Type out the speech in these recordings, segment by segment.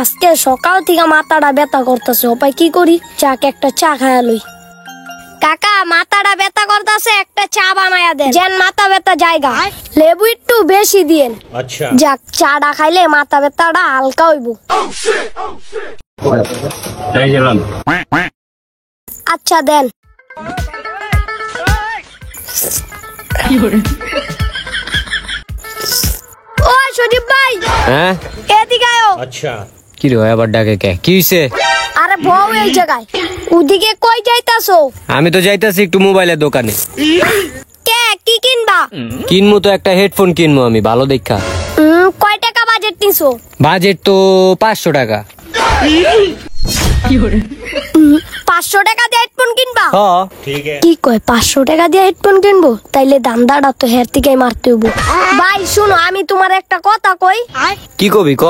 আজকে সকাল থেকে মাথাটা ব্যথা করতেছে, ওপাই কি করি? চাক একটা চা খায়া লই। কাকা মাথাটা ব্যথা করতেছে, একটা চা বানায়া দেন যেন মাথা ব্যথা জায়গা। লেবু একটু বেশি দিয়েন। আচ্ছা যাক, চাটা খাইলে মাথা ব্যথাটা হালকা হইব। আচ্ছা দেন। ও সজীব ভাই, হ্যাঁ এদিকে আয়। আচ্ছা কি রে আবার ডাকে কে? কি হইছে? আরে বউ এই জায়গায়, ওদিকে কই যাইতাছো? আমি তো যাইতাছি একটু মোবাইলের দোকানে। কে কি কিনবা? কিনবো তো একটা হেডফোন কিনবো আমি ভালো দেখা। কয় টাকা বাজেট নিছো? বাজেট তো 500 টাকা। 500 টাকা দিয়ে হেডফোন কিনবা? হ্যাঁ ঠিক আছে। কি কয় 500 টাকা দিয়ে হেডফোন কিনবো? তাইলে দামদাটা তো হের থেকে মারতে হইব। ভাই শুনো, আমি তোমার একটা কথা কই। কি কবি ক?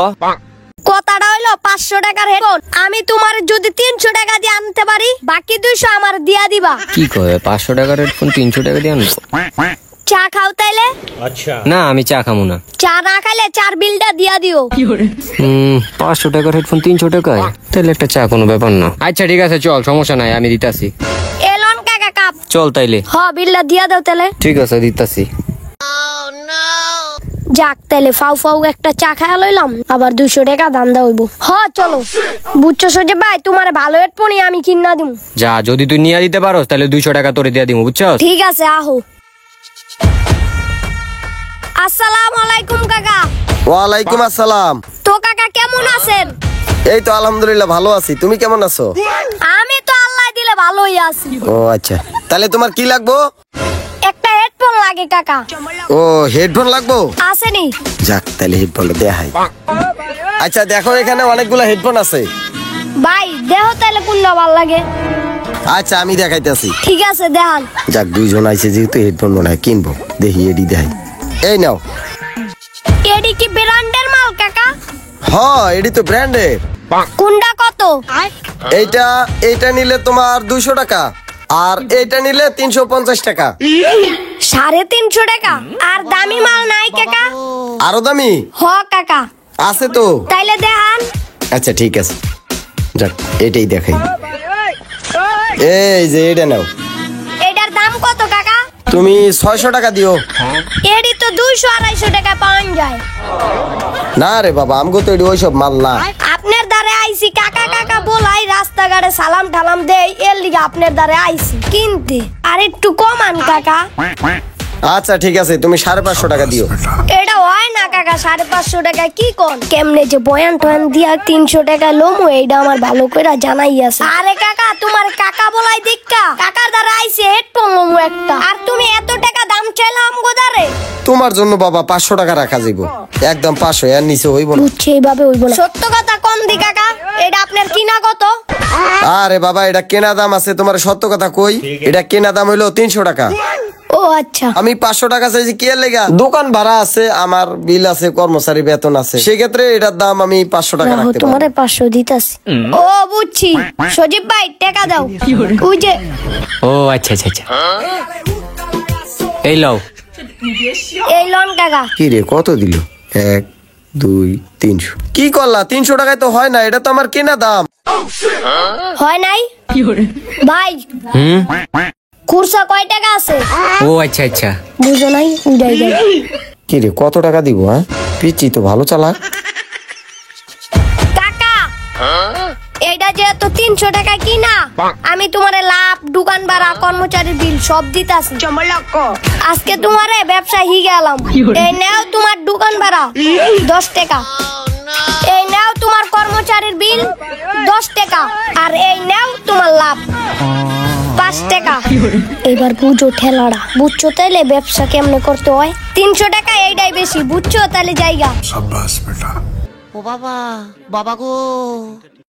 কথাটা হইলো 500 টাকার হেডফোন আমি তোমার যদি 300 টাকা দিয়ে আনতে পারি, বাকি 200 আমার দিয়া দিবা। কি কয় 500 টাকার হেডফোন 300 টাকা দিয়ে আনবো? চা খাও তাইলে? আচ্ছা না আমি চা খামু না। চা না খাইলে চার বিলটা দিয়া দিও। 500 টাকার হেডফোন 300 টাকায়, তাহলে একটা চা কোনো ব্যাপার না। আচ্ছা ঠিক আছে চল, সমস্যা নাই, আমি দিতাছি। এলন কাকা কাপ। চল তাইলে। হ বিলটা দিয়া দাও তাইলে। ঠিক আছে দিতাছি। যাক, তাইলে ফাউ ফাউ একটা চা খায়া লইলাম, আবার 200 টাকা দান্দা হইব। হ চলো। বুঝছো সজে ভাই, তোমার ভালো হেডফোনই আমি কিনা দিম। যা, যদি তুই নিয়ে দিতে পারোস তাহলে 200 টাকা তোরে দিয়ে দিমু, বুঝছস? ঠিক আছে আহো। আসসালামু আলাইকুম কাকা। ওয়ালাইকুম আসসালাম। তো কাকা কেমন আছেন? এই তো আলহামদুলিল্লাহ ভালো আছি, তুমি কেমন আছো? আমি তো আল্লাহ দিলে ভালোই আছি। ও আচ্ছা, তাহলে তোমার কি লাগবো? একটা হেডফোন লাগে কাকা। ও হেডফোন লাগবো? আসেনি? যাক, তাহলে হেডফোনটা দেখাই। আচ্ছা দেখো, এখানে অনেকগুলো হেডফোন আছে। ভাই দেহ তাইলে কোনটা ভালো লাগে? আচ্ছা আমি দেখাইতেছি। ঠিক আছে দেখান। যাক, দুইজন আইছে যেহেতু হেডফোন মনে হয় কিনবো, দেখি এডি দেখাই। এই নাও। এডি কি ব্র্যান্ডের মাল কাকা? হ্যাঁ এডি তো ব্র্যান্ডের। কোনটা কত? এইটা নিলে তোমার 200 টাকা, আর এইটা নিলে 350 টাকা। 350 টাকা? আর দামি মাল নাই কাকা? আরো দামি হ কাকা। আছে তো। তাইলে দেখান। আচ্ছা ঠিক আছে, যাক এটাই দেখাই। এই যে এটা নাও। এটার দাম কত কাকা? তুমি 600 টাকা দিও। এডি তো 200-250 টাকা পাওয়া যায়। না রে বাবা, আমগো তো এডি ওইসব মাল না। আপনার দ্বারে আইছি কাকা কাকা বলাই, রাস্তাঘাটে সালাম ঠালাম দেই, এর লিগে আপনার দ্বারে আইছি কিনতে। আর একটু কমান কাকা। আচ্ছা ঠিক আছে, তুমি 550 টাকা দিও। এটা হয় না কাকা, 550 টাকা কি কোন? কেমনে যে বয়ান টয়ান দিয়া 300 টাকা লমু, এইটা আমার ভালো করে জানাই আছে। আরে কাকা, তোমার কাকা বলাই দিক্কা, কাকার দ্বারা আইছে হেডফোন লমু একটা, আর তুমি এত টাকা দাম চাইলাম গো দারে। তোমার জন্য বাবা 500 টাকা রাখা যাইব, একদম 500, এর নিচে হইব না। বুঝছি, এইভাবে হইব না। সত্য কথা কোন দি কাকা, এটা আপনার কিনা কত? আরে বাবা, এটা কেনা দাম আছে, তোমার সত্য কথা কই, এটা কেনা দাম হইলো 300 টাকা। ও আচ্ছা। আমি 500 টাকা চাইছি কি এর লেগা? দোকান ভাড়া আছে, আমার বিল আছে, কর্মচারী বেতন আছে, সেক্ষেত্রে এটার দাম আমি 500 টাকা রাখতে পারবো। তোমারে 500 দিতাছি। ও বুঝছি। সজীব ভাই টাকা দাও। ওই যে। ও আচ্ছা আচ্ছা আচ্ছা, এই লও। এই লন কাকা। কি রে, কত দিল? 1 2 300। কি করলা? 300 টাকায় তো হয় না, এটা তো আমার কেনা দাম। হয় নাই? ভাই খুরসা কয় টাকা আছে? ও আচ্ছা আচ্ছা। বুঝো নাই? উড়াই দেয়। কি রে, কত টাকা দিব? হ্যাঁ পিচ্ছি তো ভালো চালা। কাকা এইটা যেহেতু 300 টাকা কিনা, আমি তোমারে লাভ, দোকান ভাড়া, কর্মচারীর বিল সব দিতাছি। আজকে তোমারে ব্যবসা হি গেলাম। এই নাও তোমার দোকান ভাড়া 10 টাকা, এই নাও তোমার কর্মচারীর বিল 10 টাকা, আর এই নাও তোমার লাভ 5 টাকা। এবার বুঝো ঠেলাড়া, বুঝছো তাইলে ব্যবসা কেমনে করতে হয়? 300 টাকা এইটাই বেশি, বুঝছো তাইলে জায়গা। ও বাবা, বাবা গো।